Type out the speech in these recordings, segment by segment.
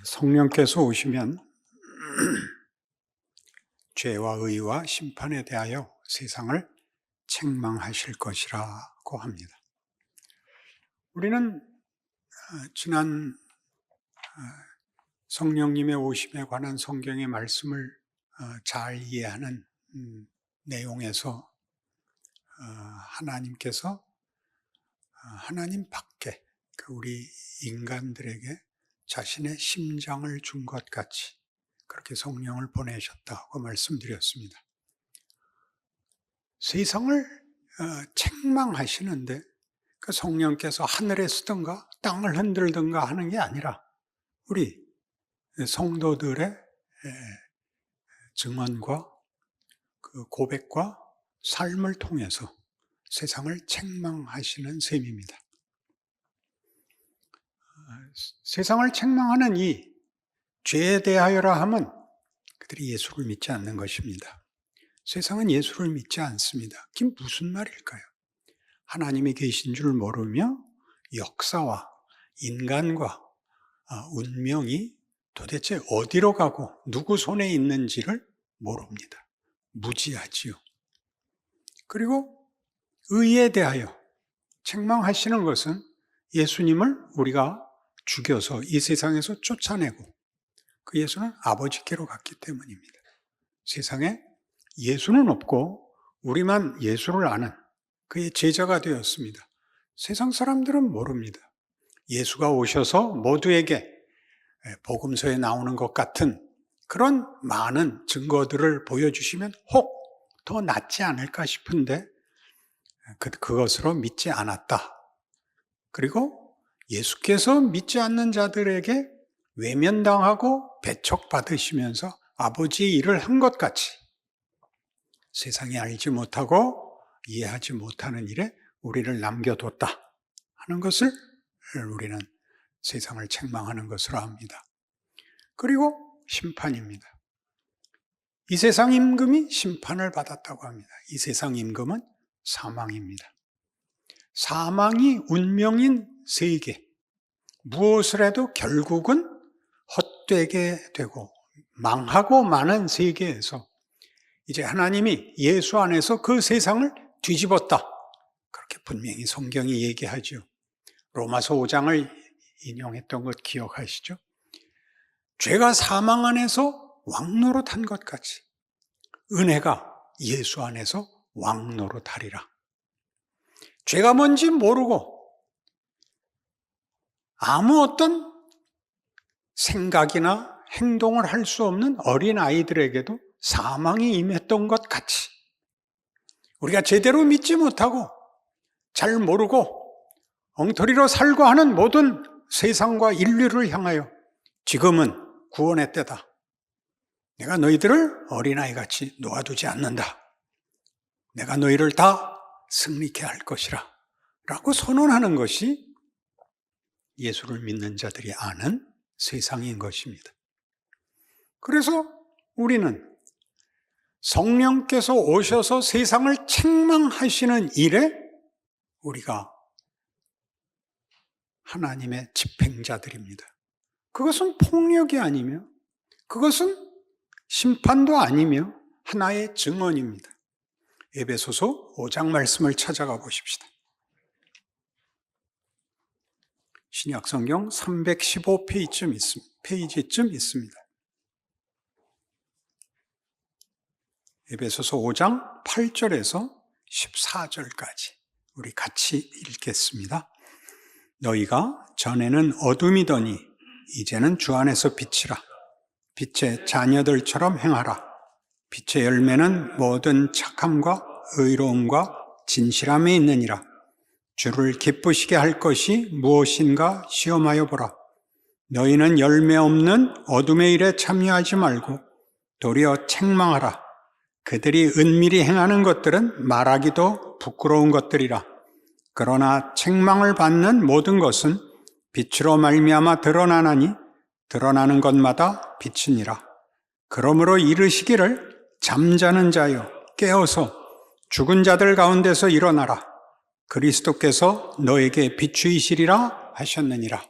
성령께서 오시면 죄와 의와 심판에 대하여 세상을 책망하실 것이라고 합니다. 우리는 지난 성령님의 오심에 관한 성경의 말씀을 잘 이해하는 내용에서 하나님께서 하나님 밖에 우리 인간들에게 자신의 심장을 준 것 같이 그렇게 성령을 보내셨다고 말씀드렸습니다. 세상을 책망하시는데 그 성령께서 하늘에 쓰든가 땅을 흔들든가 하는 게 아니라 우리 성도들의 증언과 그 고백과 삶을 통해서 세상을 책망하시는 셈입니다. 세상을 책망하는 이 죄에 대하여라 하면 그들이 예수를 믿지 않는 것입니다. 세상은 예수를 믿지 않습니다. 그게 무슨 말일까요? 하나님이 계신 줄 모르며 역사와 인간과 운명이 도대체 어디로 가고 누구 손에 있는지를 모릅니다. 무지하지요. 그리고 의에 대하여 책망하시는 것은 예수님을 우리가 죽여서 이 세상에서 쫓아내고 그 예수는 아버지께로 갔기 때문입니다. 세상에 예수는 없고 우리만 예수를 아는 그의 제자가 되었습니다. 세상 사람들은 모릅니다. 예수가 오셔서 모두에게 복음서에 나오는 것 같은 그런 많은 증거들을 보여주시면 혹 더 낫지 않을까 싶은데 그것으로 믿지 않았다. 그리고 예수께서 믿지 않는 자들에게 외면당하고 배척받으시면서 아버지의 일을 한 것 같이 세상이 알지 못하고 이해하지 못하는 일에 우리를 남겨뒀다 하는 것을 우리는 세상을 책망하는 것으로 합니다. 그리고 심판입니다. 이 세상 임금이 심판을 받았다고 합니다. 이 세상 임금은 사망입니다. 사망이 운명인 세계, 무엇을 해도 결국은 헛되게 되고 망하고 마는 세계에서 이제 하나님이 예수 안에서 그 세상을 뒤집었다. 그렇게 분명히 성경이 얘기하죠. 로마서 5장을 인용했던 것 기억하시죠? 죄가 사망 안에서 왕노릇한 것 같이 은혜가 예수 안에서 왕노릇하리라. 죄가 뭔지 모르고 아무 어떤 생각이나 행동을 할 수 없는 어린 아이들에게도 사망이 임했던 것 같이 우리가 제대로 믿지 못하고 잘 모르고 엉터리로 살고 하는 모든 세상과 인류를 향하여 지금은 구원의 때다. 내가 너희들을 어린아이같이 놓아두지 않는다. 내가 너희를 다 승리케 할 것이라 라고 선언하는 것이 예수를 믿는 자들이 아는 세상인 것입니다. 그래서 우리는 성령께서 오셔서 세상을 책망하시는 일에 우리가 하나님의 집행자들입니다. 그것은 폭력이 아니며 그것은 심판도 아니며 하나의 증언입니다. 에베소서 5장 말씀을 찾아가 보십시다. 신약성경 315페이지쯤 있습니다. 에베소서 5장 8절에서 14절까지 우리 같이 읽겠습니다. 너희가 전에는 어둠이더니 이제는 주 안에서 빛이라. 빛의 자녀들처럼 행하라. 빛의 열매는 모든 착함과 의로움과 진실함에 있느니라. 주를 기쁘시게 할 것이 무엇인가 시험하여 보라. 너희는 열매 없는 어둠의 일에 참여하지 말고 도리어 책망하라. 그들이 은밀히 행하는 것들은 말하기도 부끄러운 것들이라. 그러나 책망을 받는 모든 것은 빛으로 말미암아 드러나나니 드러나는 것마다 빛이니라. 그러므로 이르시기를 잠자는 자여 깨어서 죽은 자들 가운데서 일어나라. 그리스도께서 너에게 비추이시리라 하셨느니라.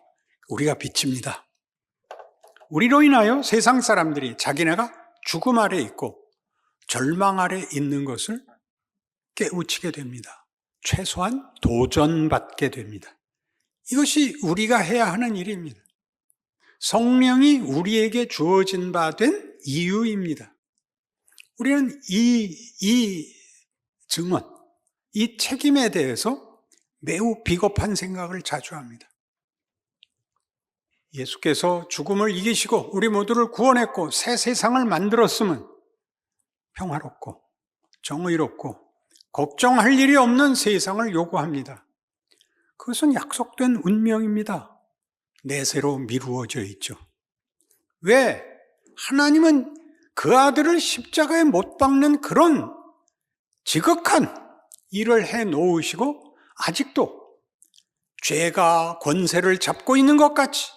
우리가 빛입니다. 우리로 인하여 세상 사람들이 자기네가 죽음 아래 있고 절망 아래 있는 것을 깨우치게 됩니다. 최소한 도전받게 됩니다. 이것이 우리가 해야 하는 일입니다. 성령이 우리에게 주어진 바 된 이유입니다. 우리는 이 증언, 이 책임에 대해서 매우 비겁한 생각을 자주 합니다. 예수께서 죽음을 이기시고 우리 모두를 구원했고 새 세상을 만들었으면 평화롭고 정의롭고 걱정할 일이 없는 세상을 요구합니다. 그것은 약속된 운명입니다. 내세로 미루어져 있죠. 왜? 하나님은 그 아들을 십자가에 못 박는 그런 지극한 일을 해 놓으시고 아직도 죄가 권세를 잡고 있는 것 같이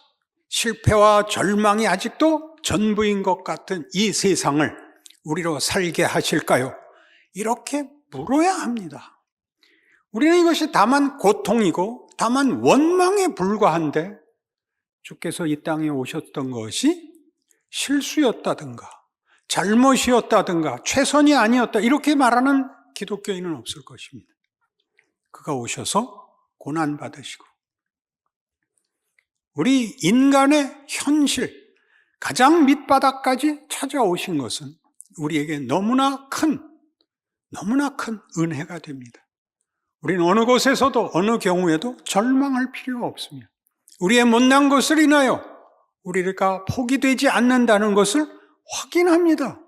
실패와 절망이 아직도 전부인 것 같은 이 세상을 우리로 살게 하실까요? 이렇게 물어야 합니다. 우리는 이것이 다만 고통이고 다만 원망에 불과한데 주께서 이 땅에 오셨던 것이 실수였다든가 잘못이었다든가 최선이 아니었다 이렇게 말하는 기독교인은 없을 것입니다. 그가 오셔서 고난받으시고 우리 인간의 현실, 가장 밑바닥까지 찾아오신 것은 우리에게 너무나 큰 은혜가 됩니다. 우리는 어느 곳에서도 어느 경우에도 절망할 필요가 없습니다. 우리의 못난 것을 인하여 우리가 포기되지 않는다는 것을 확인합니다.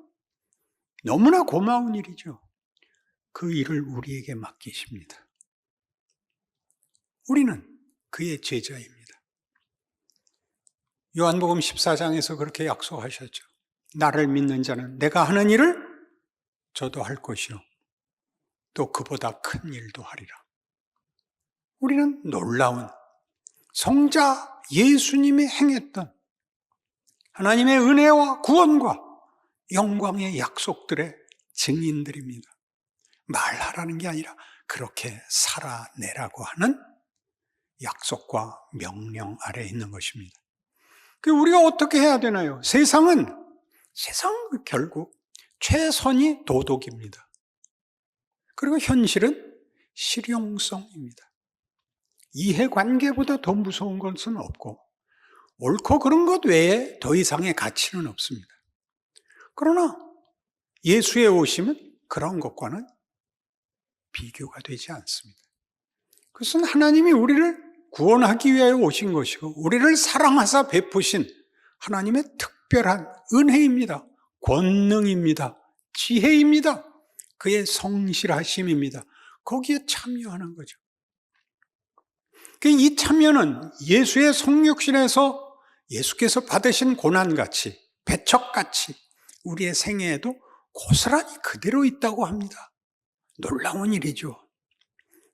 너무나 고마운 일이죠. 그 일을 우리에게 맡기십니다. 우리는 그의 제자입니다. 요한복음 14장에서 그렇게 약속하셨죠. 나를 믿는 자는 내가 하는 일을 저도 할 것이요 또 그보다 큰 일도 하리라. 우리는 놀라운 성자 예수님이 행했던 하나님의 은혜와 구원과 영광의 약속들의 증인들입니다. 말하라는 게 아니라 그렇게 살아내라고 하는 약속과 명령 아래에 있는 것입니다. 우리가 어떻게 해야 되나요? 세상은 결국 최선이 도덕입니다. 그리고 현실은 실용성입니다. 이해관계보다 더 무서운 것은 없고 옳고 그른 것 외에 더 이상의 가치는 없습니다. 그러나 예수의 오심은 그런 것과는 비교가 되지 않습니다. 그것은 하나님이 우리를 구원하기 위하여 오신 것이고 우리를 사랑하사 베푸신 하나님의 특별한 은혜입니다. 권능입니다. 지혜입니다. 그의 성실하심입니다. 거기에 참여하는 거죠. 이 참여는 예수의 성육신에서 예수께서 받으신 고난같이 배척같이 우리의 생애에도 고스란히 그대로 있다고 합니다. 놀라운 일이죠.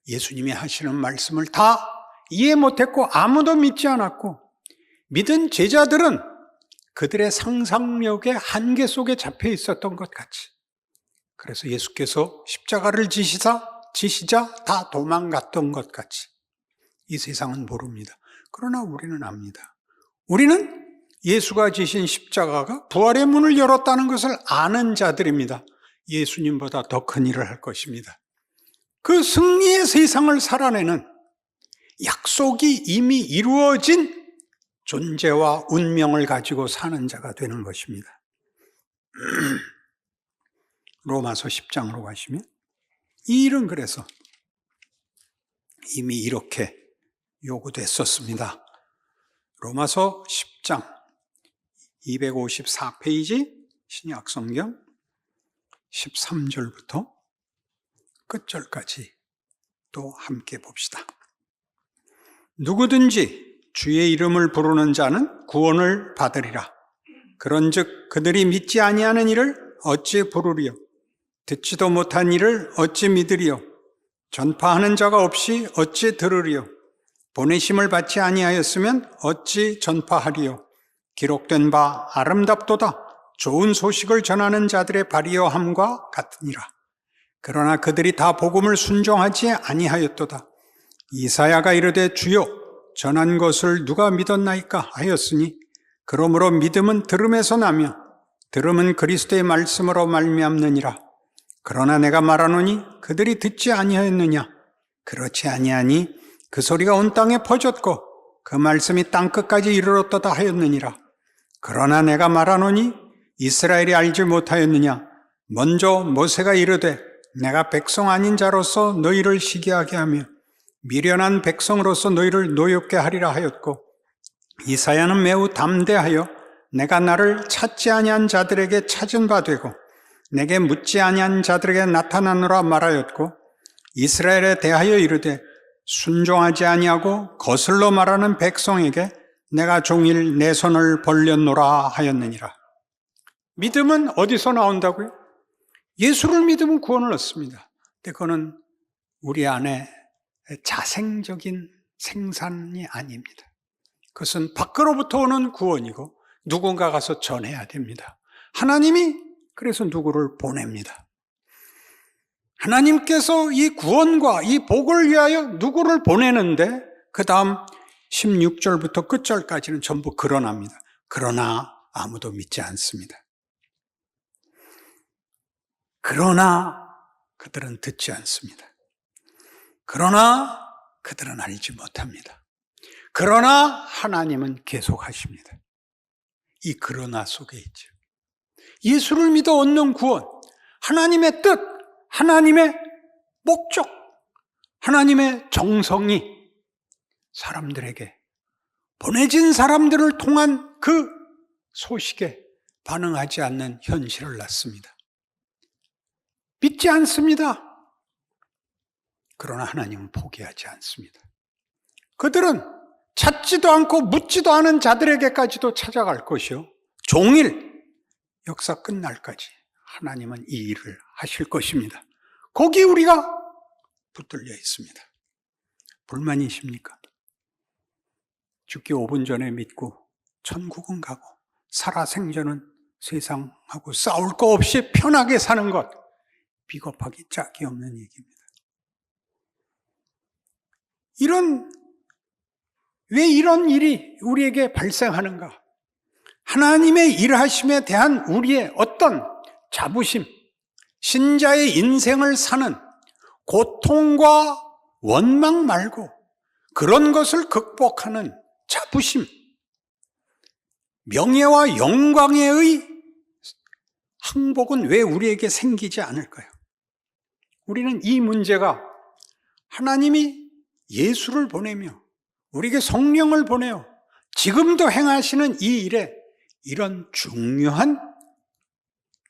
예수님이 하시는 말씀을 다 이해 못했고 아무도 믿지 않았고 믿은 제자들은 그들의 상상력의 한계 속에 잡혀 있었던 것 같이 그래서 예수께서 십자가를 지시자 다 도망갔던 것 같이 이 세상은 모릅니다. 그러나 우리는 압니다. 우리는 예수가 지신 십자가가 부활의 문을 열었다는 것을 아는 자들입니다. 예수님보다 더 큰 일을 할 것입니다. 그 승리의 세상을 살아내는 약속이 이미 이루어진 존재와 운명을 가지고 사는 자가 되는 것입니다. 로마서 10장으로 가시면 이 일은 그래서 이미 이렇게 요구됐었습니다. 로마서 10장 254페이지 신약성경 13절부터 끝절까지 또 함께 봅시다. 누구든지 주의 이름을 부르는 자는 구원을 받으리라. 그런즉 그들이 믿지 아니하는 이를 어찌 부르리요? 듣지도 못한 이를 어찌 믿으리요? 전파하는 자가 없이 어찌 들으리요? 보내심을 받지 아니하였으면 어찌 전파하리요? 기록된 바 아름답도다. 좋은 소식을 전하는 자들의 발이여함과 같으니라. 그러나 그들이 다 복음을 순종하지 아니하였도다. 이사야가 이르되 주여 전한 것을 누가 믿었나이까 하였으니 그러므로 믿음은 들음에서 나며 들음은 그리스도의 말씀으로 말미암느니라. 그러나 내가 말하노니 그들이 듣지 아니하였느냐? 그렇지 아니하니 그 소리가 온 땅에 퍼졌고 그 말씀이 땅끝까지 이르렀도다 하였느니라. 그러나 내가 말하노니 이스라엘이 알지 못하였느냐? 먼저 모세가 이르되 내가 백성 아닌 자로서 너희를 시기하게 하며 미련한 백성으로서 너희를 노엽게 하리라 하였고, 이사야는 매우 담대하여 내가 나를 찾지 아니한 자들에게 찾은 바 되고 내게 묻지 아니한 자들에게 나타나노라 말하였고, 이스라엘에 대하여 이르되 순종하지 아니하고 거슬러 말하는 백성에게 내가 종일 내 손을 벌렸노라 하였느니라. 믿음은 어디서 나온다고요? 예수를 믿으면 구원을 얻습니다. 근데 그거는 우리 안에 자생적인 생산이 아닙니다. 그것은 밖으로부터 오는 구원이고 누군가 가서 전해야 됩니다. 하나님이 그래서 누구를 보냅니다. 하나님께서 이 구원과 이 복을 위하여 누구를 보내는데 그 다음 16절부터 끝절까지는 전부 그러나입니다. 그러나 아무도 믿지 않습니다. 그러나 그들은 듣지 않습니다. 그러나 그들은 알지 못합니다. 그러나 하나님은 계속하십니다. 이 그러나 속에 있죠. 예수를 믿어 얻는 구원, 하나님의 뜻, 하나님의 목적, 하나님의 정성이 사람들에게, 보내진 사람들을 통한 그 소식에 반응하지 않는 현실을 낳습니다. 믿지 않습니다. 그러나 하나님은 포기하지 않습니다. 그들은 찾지도 않고 묻지도 않은 자들에게까지도 찾아갈 것이요, 종일 역사 끝날까지 하나님은 이 일을 하실 것입니다. 거기 우리가 붙들려 있습니다. 불만이십니까? 죽기 5분 전에 믿고 천국은 가고 살아생전은 세상하고 싸울 거 없이 편하게 사는 것, 비겁하기 짝이 없는 얘기입니다. 왜 이런 일이 우리에게 발생하는가? 하나님의 일하심에 대한 우리의 어떤 자부심, 신자의 인생을 사는 고통과 원망 말고 그런 것을 극복하는 자부심, 명예와 영광의 항복은 왜 우리에게 생기지 않을까요? 우리는 이 문제가 하나님이 예수를 보내며 우리에게 성령을 보내어 지금도 행하시는 이 일에 이런 중요한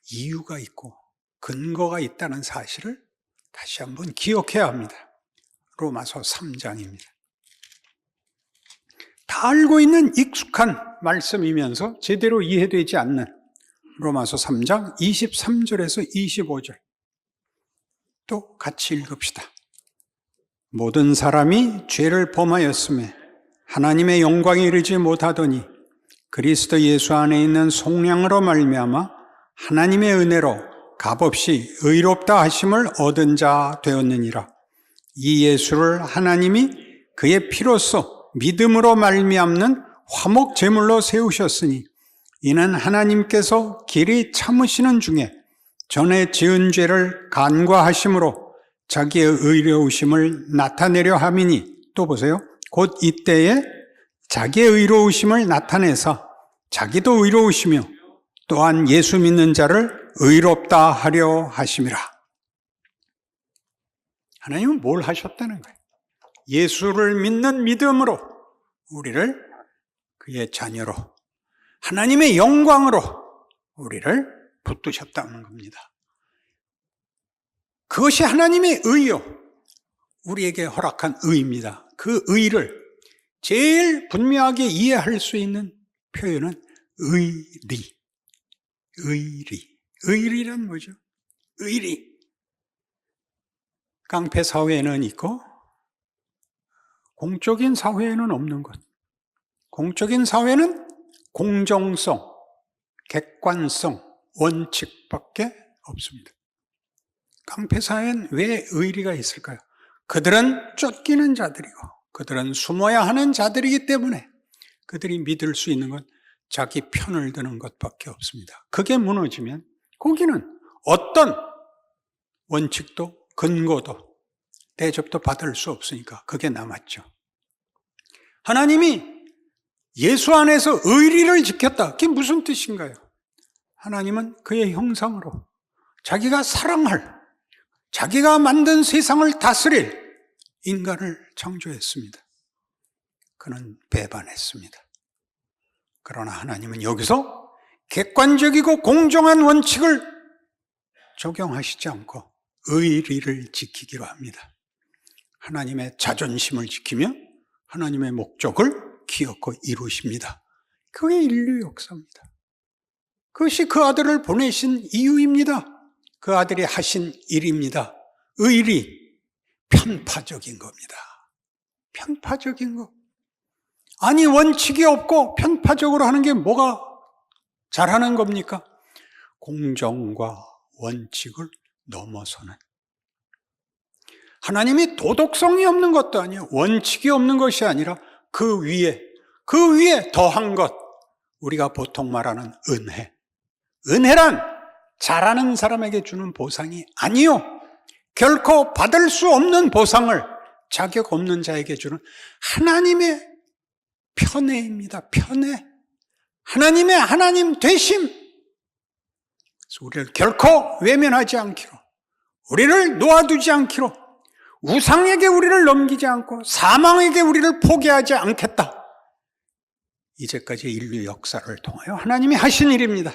이유가 있고 근거가 있다는 사실을 다시 한번 기억해야 합니다. 로마서 3장입니다. 다 알고 있는 익숙한 말씀이면서 제대로 이해되지 않는 로마서 3장 23절에서 25절 또 같이 읽읍시다. 모든 사람이 죄를 범하였음에 하나님의 영광에 이르지 못하더니 그리스도 예수 안에 있는 속량으로 말미암아 하나님의 은혜로 값없이 의롭다 하심을 얻은 자 되었느니라. 이 예수를 하나님이 그의 피로써 믿음으로 말미암는 화목 제물로 세우셨으니 이는 하나님께서 길이 참으시는 중에 전에 지은 죄를 간과하심으로 자기의 의로우심을 나타내려 함이니, 또 보세요. 곧 이때에 자기의 의로우심을 나타내사 자기도 의로우시며 또한 예수 믿는 자를 의롭다 하려 하심이라. 하나님은 뭘 하셨다는 거예요? 예수를 믿는 믿음으로 우리를 그의 자녀로, 하나님의 영광으로 우리를 붙드셨다는 겁니다. 그것이 하나님의 의요, 우리에게 허락한 의입니다. 그 의를 제일 분명하게 이해할 수 있는 표현은 의리. 의리란 뭐죠? 의리. 깡패 사회에는 있고 공적인 사회에는 없는 것. 공적인 사회는 공정성, 객관성, 원칙밖에 없습니다. 깡패 사회는 왜 의리가 있을까요? 그들은 쫓기는 자들이고 그들은 숨어야 하는 자들이기 때문에 그들이 믿을 수 있는 건 자기 편을 드는 것밖에 없습니다. 그게 무너지면 거기는 어떤 원칙도 근거도 대접도 받을 수 없으니까 그게 남았죠. 하나님이 예수 안에서 의리를 지켰다. 그게 무슨 뜻인가요? 하나님은 그의 형상으로 자기가 사랑할, 자기가 만든 세상을 다스릴 인간을 창조했습니다. 그는 배반했습니다. 그러나 하나님은 여기서 객관적이고 공정한 원칙을 적용하시지 않고 의리를 지키기로 합니다. 하나님의 자존심을 지키며 하나님의 목적을 기어코 이루십니다. 그게 인류 역사입니다. 그것이 그 아들을 보내신 이유입니다. 그 아들이 하신 일입니다. 의리, 편파적인 겁니다. 편파적인 거. 아니, 원칙이 없고 편파적으로 하는 게 뭐가 잘하는 겁니까? 공정과 원칙을 넘어서는. 하나님이 도덕성이 없는 것도 아니에요. 원칙이 없는 것이 아니라 그 위에 더한 것, 우리가 보통 말하는 은혜. 은혜란 잘하는 사람에게 주는 보상이 아니요, 결코 받을 수 없는 보상을 자격 없는 자에게 주는 하나님의 편애입니다. 편애. 하나님의 하나님 되심. 그래서 우리를 결코 외면하지 않기로, 우리를 놓아두지 않기로, 우상에게 우리를 넘기지 않고 사망에게 우리를 포기하지 않겠다. 이제까지 인류 역사를 통하여 하나님이 하신 일입니다.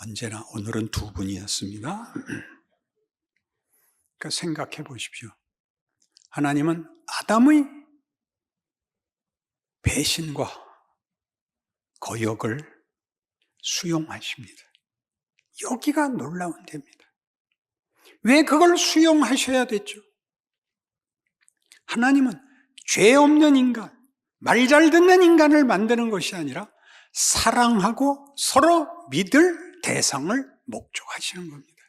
언제나 오늘은 두 분이었습니다. 그러니까 생각해 보십시오. 하나님은 아담의 배신과 거역을 수용하십니다. 여기가 놀라운 데입니다. 왜 그걸 수용하셔야 됐죠? 하나님은 죄 없는 인간, 말 잘 듣는 인간을 만드는 것이 아니라 사랑하고 서로 믿을 대상을 목적하시는 겁니다.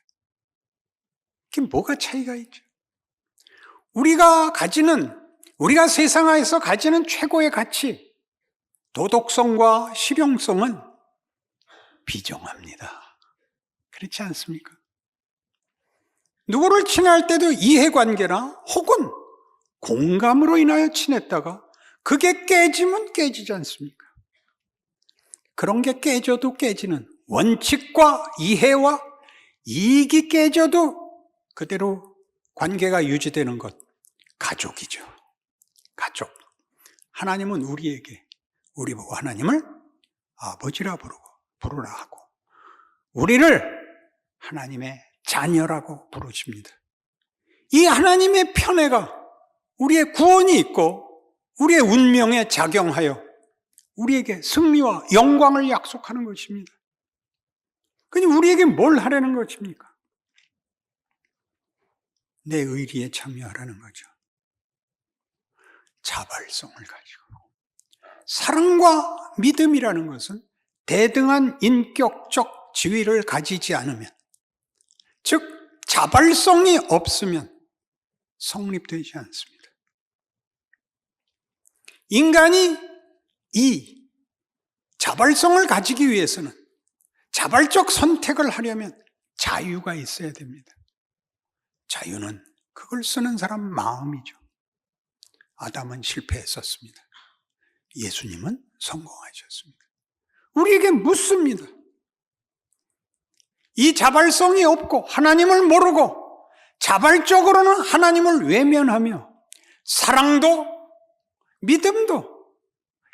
그게 뭐가 차이가 있죠? 우리가 세상에서 가지는 최고의 가치, 도덕성과 실용성은 비정합니다. 그렇지 않습니까? 누구를 친할 때도 이해관계나 혹은 공감으로 인하여 친했다가 그게 깨지면 깨지지 않습니까? 그런 게 깨져도 깨지는 원칙과 이해와 이익이 깨져도 그대로 관계가 유지되는 것, 가족이죠. 가족. 하나님은 우리 보고 하나님을 아버지라 부르라 하고 우리를 하나님의 자녀라고 부르십니다. 이 하나님의 편애가 우리의 구원이 있고 우리의 운명에 작용하여 우리에게 승리와 영광을 약속하는 것입니다. 그니 우리에게 뭘 하라는 것입니까? 내 의리에 참여하라는 거죠. 자발성을 가지고. 사랑과 믿음이라는 것은 대등한 인격적 지위를 가지지 않으면, 즉 자발성이 없으면 성립되지 않습니다. 인간이 이 자발성을 가지기 위해서는 자발적 선택을 하려면 자유가 있어야 됩니다. 자유는 그걸 쓰는 사람 마음이죠. 아담은 실패했었습니다. 예수님은 성공하셨습니다. 우리에게 묻습니다. 이 자발성이 없고 하나님을 모르고 자발적으로는 하나님을 외면하며 사랑도 믿음도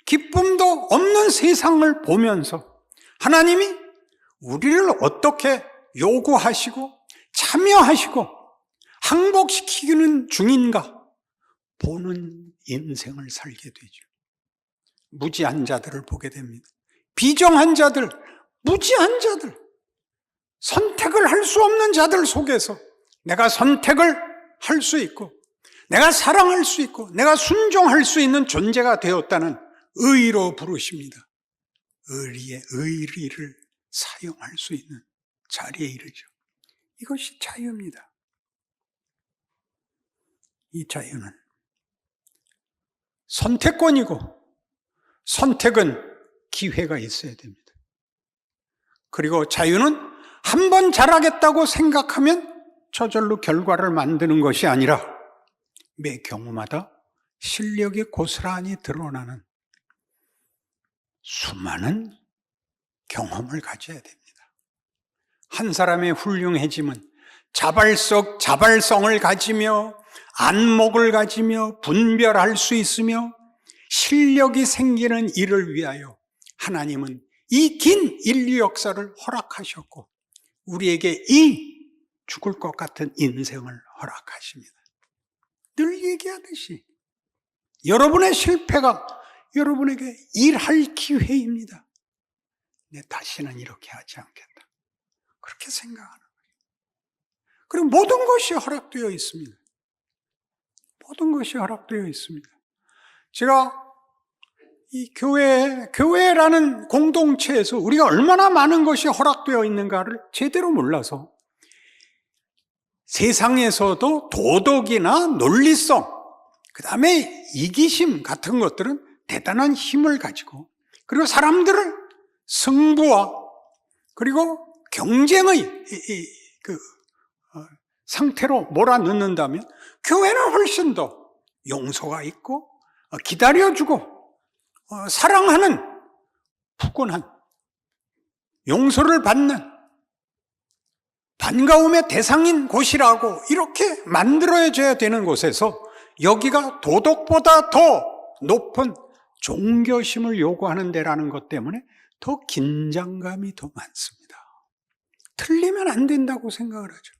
기쁨도 없는 세상을 보면서 하나님이 우리를 어떻게 요구하시고 참여하시고 항복시키는 중인가 보는 인생을 살게 되죠. 무지한 자들을 보게 됩니다. 비정한 자들, 무지한 자들, 선택을 할 수 없는 자들 속에서 내가 선택을 할 수 있고 내가 사랑할 수 있고 내가 순종할 수 있는 존재가 되었다는 의로 부르십니다. 의리를 사용할 수 있는 자리에 이르죠. 이것이 자유입니다. 이 자유는 선택권이고 선택은 기회가 있어야 됩니다. 그리고 자유는 한 번 잘하겠다고 생각하면 저절로 결과를 만드는 것이 아니라 매 경우마다 실력이 고스란히 드러나는 수많은 경험을 가져야 됩니다. 한 사람의 훌륭해짐은 자발성을 가지며 안목을 가지며 분별할 수 있으며 실력이 생기는 일을 위하여 하나님은 이 긴 인류 역사를 허락하셨고 우리에게 이 죽을 것 같은 인생을 허락하십니다. 늘 얘기하듯이 여러분의 실패가 여러분에게 일할 기회입니다. 내 다시는 이렇게 하지 않겠다. 그렇게 생각하는 거예요. 그리고 모든 것이 허락되어 있습니다. 모든 것이 허락되어 있습니다. 제가 이 교회라는 공동체에서 우리가 얼마나 많은 것이 허락되어 있는가를 제대로 몰라서 세상에서도 도덕이나 논리성, 그 다음에 이기심 같은 것들은 대단한 힘을 가지고 그리고 사람들을 승부와 그리고 경쟁의 상태로 몰아넣는다면 교회는 훨씬 더 용서가 있고 기다려주고 사랑하는 푸근한 용서를 받는 반가움의 대상인 곳이라고 이렇게 만들어져야 되는 곳에서 여기가 도덕보다 더 높은 종교심을 요구하는 데라는 것 때문에 더 긴장감이 더 많습니다. 틀리면 안 된다고 생각을 하죠.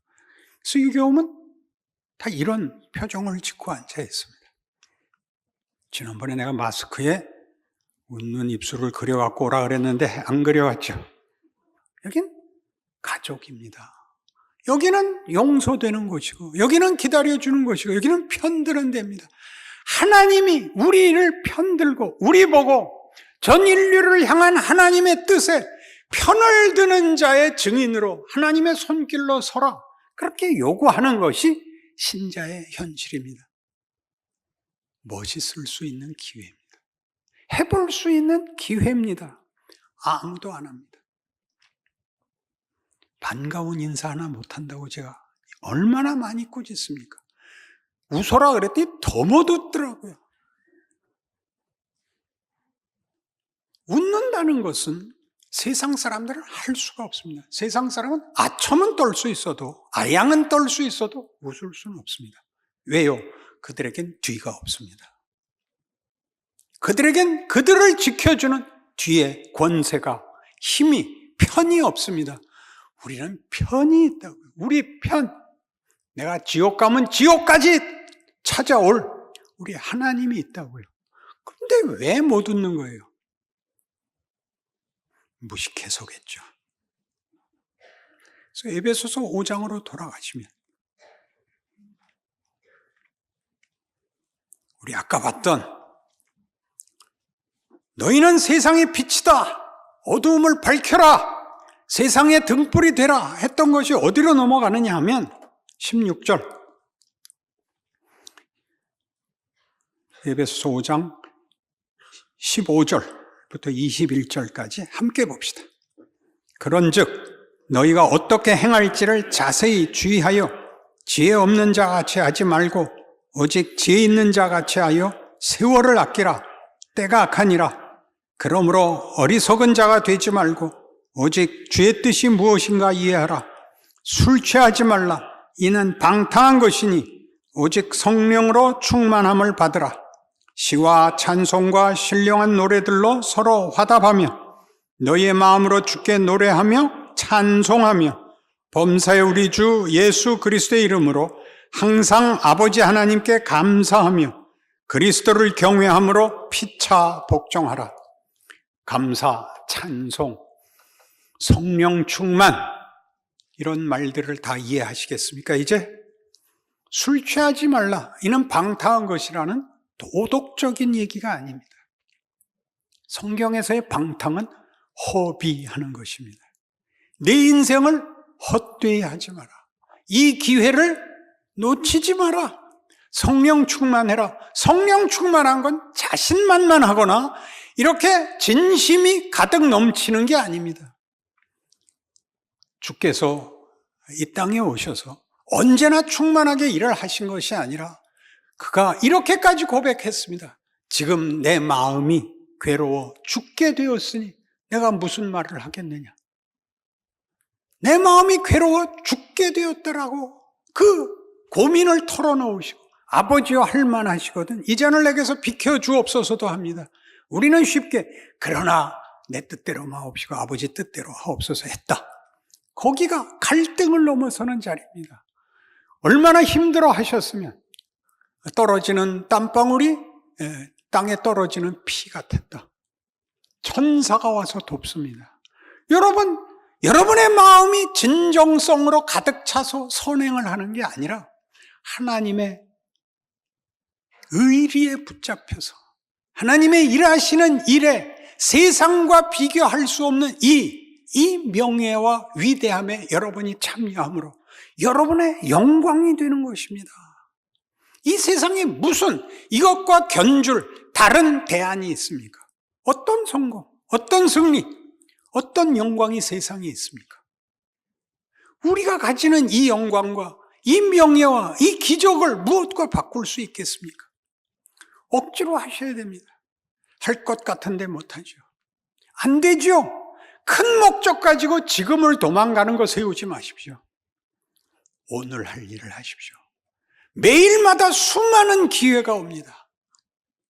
그래서 이 교험은 다 이런 표정을 짓고 앉아 있습니다. 지난번에 내가 마스크에 웃는 입술을 그려갖고 오라 그랬는데 안 그려왔죠. 여긴 가족입니다. 여기는 용서되는 곳이고 여기는 기다려주는 곳이고 여기는 편드는 데입니다. 하나님이 우리를 편들고 우리 보고 전 인류를 향한 하나님의 뜻에 편을 드는 자의 증인으로 하나님의 손길로 서라 그렇게 요구하는 것이 신자의 현실입니다. 멋있을 수 있는 기회입니다. 해볼 수 있는 기회입니다. 아무도 안 합니다. 반가운 인사 하나 못한다고 제가 얼마나 많이 꾸짖습니까? 웃어라 그랬더니 더 못 웃더라고요. 웃는다는 것은 세상 사람들은 할 수가 없습니다. 세상 사람은 아첨은 떨 수 있어도 아양은 떨 수 있어도 웃을 수는 없습니다. 왜요? 그들에겐 뒤가 없습니다. 그들에겐 그들을 지켜주는 뒤에 권세가 힘이 편이 없습니다. 우리는 편이 있다고요. 우리 편. 내가 지옥 가면 지옥까지 찾아올 우리 하나님이 있다고요. 그런데 왜 못 웃는 거예요? 무식해서겠죠. 그래서 에베소서 5장으로 돌아가시면 우리 아까 봤던 너희는 세상의 빛이다. 어두움을 밝혀라. 세상의 등불이 되라 했던 것이 어디로 넘어가느냐 하면 16절 에베소서 5장 15절부터 21절까지 함께 봅시다. 그런즉 너희가 어떻게 행할지를 자세히 주의하여 지혜 없는 자같이 하지 말고 오직 지혜 있는 자같이 하여 세월을 아끼라. 때가 악하니라. 그러므로 어리석은 자가 되지 말고 오직 주의 뜻이 무엇인가 이해하라. 술 취하지 말라. 이는 방탕한 것이니 오직 성령으로 충만함을 받으라. 시와 찬송과 신령한 노래들로 서로 화답하며 너희의 마음으로 주께 노래하며 찬송하며 범사의 우리 주 예수 그리스도의 이름으로 항상 아버지 하나님께 감사하며 그리스도를 경외함으로 피차 복종하라. 감사, 찬송, 성령 충만 이런 말들을 다 이해하시겠습니까? 이제 술 취하지 말라. 이는 방탕한 것이라는 도덕적인 얘기가 아닙니다. 성경에서의 방탕은 허비하는 것입니다. 내 인생을 헛되이 하지 마라. 이 기회를 놓치지 마라. 성령 충만해라. 성령 충만한 건 자신만만하거나 이렇게 진심이 가득 넘치는 게 아닙니다. 주께서 이 땅에 오셔서 언제나 충만하게 일을 하신 것이 아니라 그가 이렇게까지 고백했습니다. 지금 내 마음이 괴로워 죽게 되었으니 내가 무슨 말을 하겠느냐. 내 마음이 괴로워 죽게 되었더라고. 그 고민을 털어놓으시고 아버지와 할 만하시거든. 이 잔을 내게서 비켜주옵소서도 합니다. 우리는 쉽게 그러나 내 뜻대로 마옵시고 아버지 뜻대로 하옵소서 했다. 거기가 갈등을 넘어서는 자리입니다. 얼마나 힘들어 하셨으면 떨어지는 땀방울이 땅에 떨어지는 피 같았다. 천사가 와서 돕습니다. 여러분, 여러분의 마음이 진정성으로 가득 차서 선행을 하는 게 아니라 하나님의 의리에 붙잡혀서 하나님의 일하시는 일에 세상과 비교할 수 없는 이 명예와 위대함에 여러분이 참여함으로 여러분의 영광이 되는 것입니다. 이 세상에 무슨 이것과 견줄 다른 대안이 있습니까? 어떤 성공, 어떤 승리, 어떤 영광이 세상에 있습니까? 우리가 가지는 이 영광과 이 명예와 이 기적을 무엇과 바꿀 수 있겠습니까? 억지로 하셔야 됩니다. 할 것 같은데 못하죠. 안 되죠. 큰 목적 가지고 지금을 도망가는 거 세우지 마십시오. 오늘 할 일을 하십시오. 매일마다 수많은 기회가 옵니다.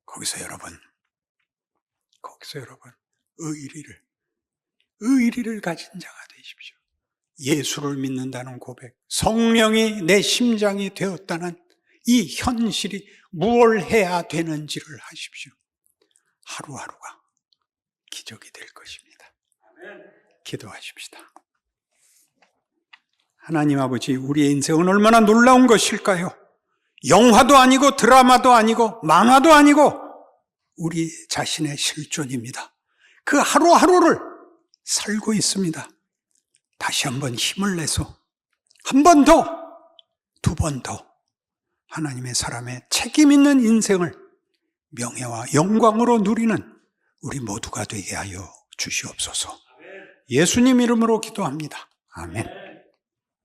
거기서 여러분 의리를 가진 자가 되십시오. 예수를 믿는다는 고백, 성령이 내 심장이 되었다는 이 현실이 무엇을 해야 되는지를 하십시오. 하루하루가 기적이 될 것입니다. 기도하십시다. 하나님 아버지, 우리의 인생은 얼마나 놀라운 것일까요? 영화도 아니고 드라마도 아니고 만화도 아니고 우리 자신의 실존입니다. 그 하루하루를 살고 있습니다. 다시 한번 힘을 내서 한 번 더, 두 번 더 하나님의 사람의 책임 있는 인생을 명예와 영광으로 누리는 우리 모두가 되게 하여 주시옵소서. 예수님 이름으로 기도합니다. 아멘.